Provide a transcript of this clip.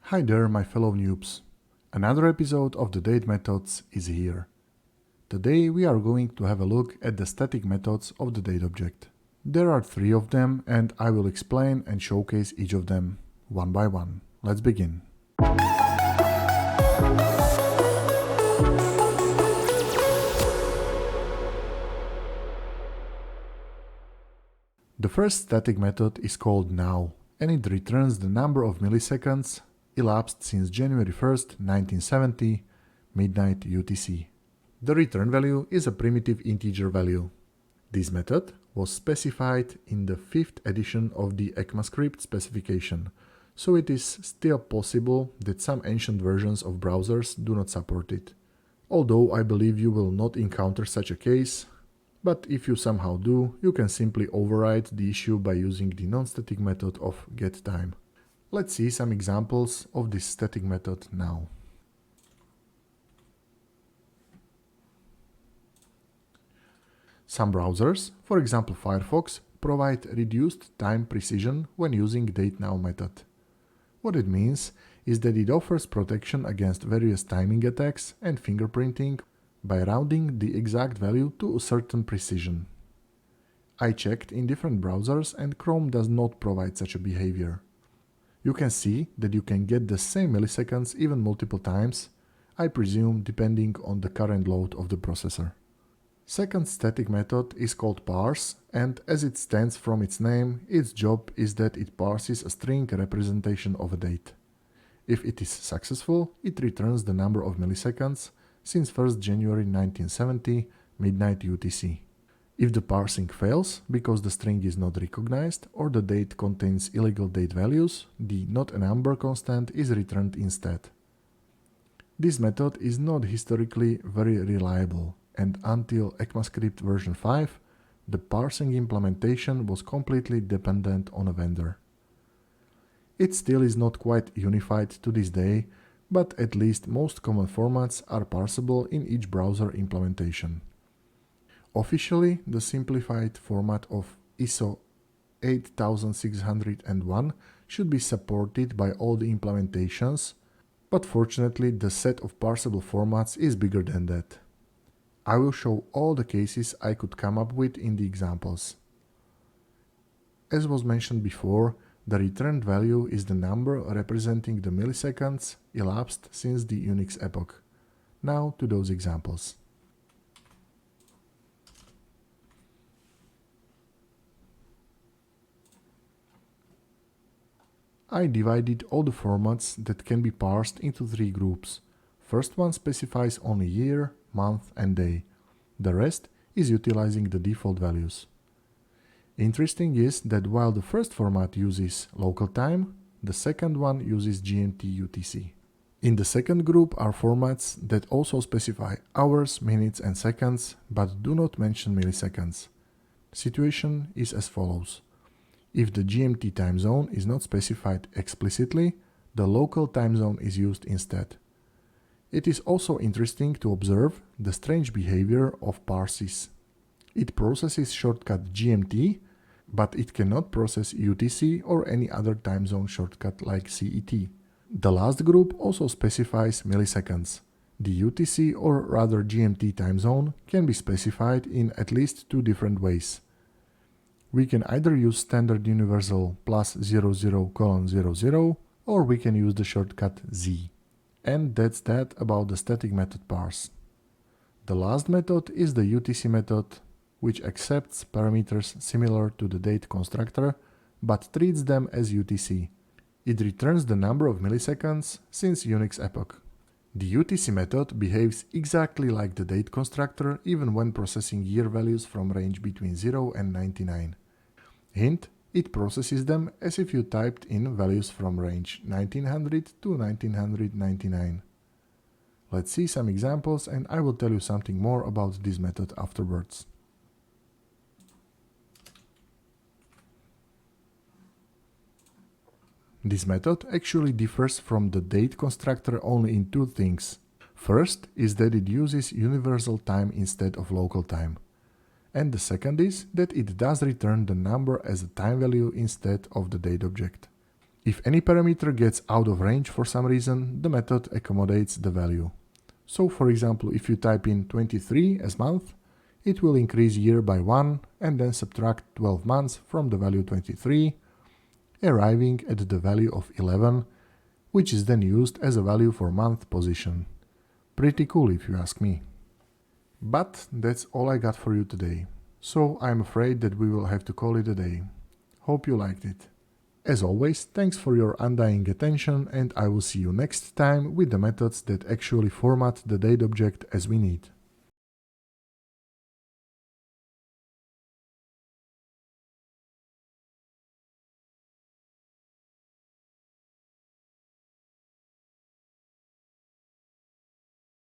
Hi there, my fellow noobs. Another episode of the date methods is here. Today we are going to have a look at the static methods of the date object. There are 3 of them and I will explain and showcase each of them one by one. Let's begin. The first static method is called now, and it returns the number of milliseconds elapsed since January 1st, 1970, midnight UTC. The return value is a primitive integer value. This method was specified in the 5th edition of the ECMAScript specification, so it is still possible that some ancient versions of browsers do not support it. Although I believe you will not encounter such a case, but if you somehow do, you can simply override the issue by using the non-static method of getTime. Let's see some examples of this static method now. Some browsers, for example Firefox, provide reduced time precision when using dateNow method. What it means is that it offers protection against various timing attacks and fingerprinting by rounding the exact value to a certain precision. I checked in different browsers and Chrome does not provide such a behavior. You can see that you can get the same milliseconds even multiple times, I presume depending on the current load of the processor. Second static method is called parse, and as it stands from its name, its job is that it parses a string representation of a date. If it is successful, it returns the number of milliseconds since 1st January 1970, midnight UTC. If the parsing fails because the string is not recognized or the date contains illegal date values, the not a number constant is returned instead. This method is not historically very reliable, and until ECMAScript version 5, the parsing implementation was completely dependent on a vendor. It still is not quite unified to this day, but at least most common formats are parsable in each browser implementation. Officially, the simplified format of ISO 8601 should be supported by all the implementations, but fortunately the set of parsable formats is bigger than that. I will show all the cases I could come up with in the examples. As was mentioned before, the returned value is the number representing the milliseconds elapsed since the Unix epoch. Now to those examples. I divided all the formats that can be parsed into 3 groups. First one specifies only year, month and day. The rest is utilizing the default values. Interesting is that while the first format uses local time, the second one uses GMT UTC. In the second group are formats that also specify hours, minutes and seconds, but do not mention milliseconds. Situation is as follows. If the GMT time zone is not specified explicitly, the local time zone is used instead. It is also interesting to observe the strange behavior of parses. It processes shortcut GMT, but it cannot process UTC or any other time zone shortcut like CET. The last group also specifies milliseconds. The UTC or rather GMT time zone can be specified in at least 2 different ways. We can either use standard universal +00:00 or we can use the shortcut Z. And that's that about the static method parse. The last method is the UTC method, which accepts parameters similar to the date constructor, but treats them as UTC. It returns the number of milliseconds since Unix epoch. The UTC method behaves exactly like the date constructor even when processing year values from range between 0 and 99. Hint, it processes them as if you typed in values from range 1900 to 1999. Let's see some examples and I will tell you something more about this method afterwards. This method actually differs from the date constructor only in 2 things. First is that it uses universal time instead of local time. And the second is that it does return the number as a time value instead of the date object. If any parameter gets out of range for some reason, the method accommodates the value. So for example, if you type in 23 as month, it will increase year by 1 and then subtract 12 months from the value 23, arriving at the value of 11, which is then used as a value for month position. Pretty cool if you ask me. But that's all I got for you today. So I'm afraid that we will have to call it a day. Hope you liked it. As always, thanks for your undying attention, and I will see you next time with the methods that actually format the date object as we need.